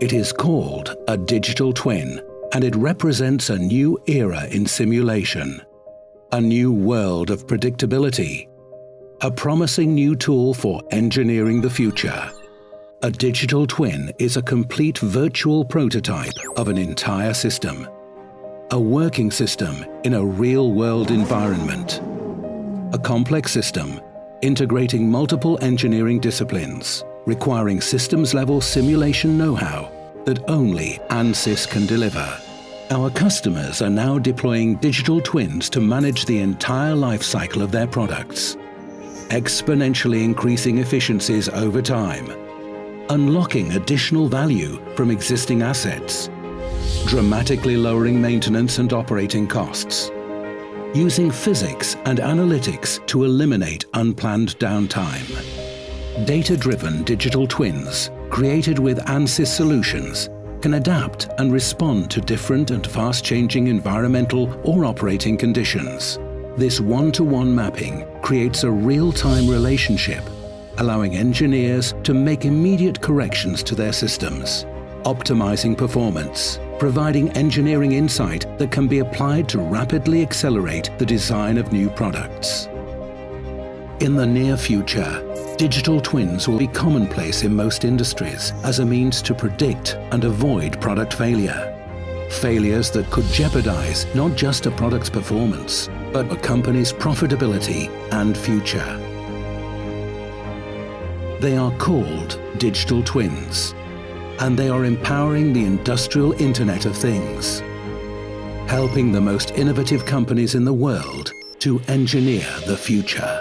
It is called a digital twin, and it represents a new era in simulation, a new world of predictability, a promising new tool for engineering the future. A digital twin is a complete virtual prototype of an entire system, a working system in a real-world environment, a complex system integrating multiple engineering disciplines, requiring systems-level simulation know-how that only ANSYS can deliver. Our customers are now deploying digital twins to manage the entire life cycle of their products, exponentially increasing efficiencies over time, unlocking additional value from existing assets, dramatically lowering maintenance and operating costs, using physics and analytics to eliminate unplanned downtime. Data-driven digital twins, created with ANSYS solutions, can adapt and respond to different and fast-changing environmental or operating conditions. This one-to-one mapping creates a real-time relationship, allowing engineers to make immediate corrections to their systems, optimizing performance, providing engineering insight that can be applied to rapidly accelerate the design of new products. In the near future, digital twins will be commonplace in most industries as a means to predict and avoid product failure. Failures that could jeopardize not just a product's performance, but a company's profitability and future. They are called digital twins, and they are empowering the industrial Internet of Things, helping the most innovative companies in the world to engineer the future.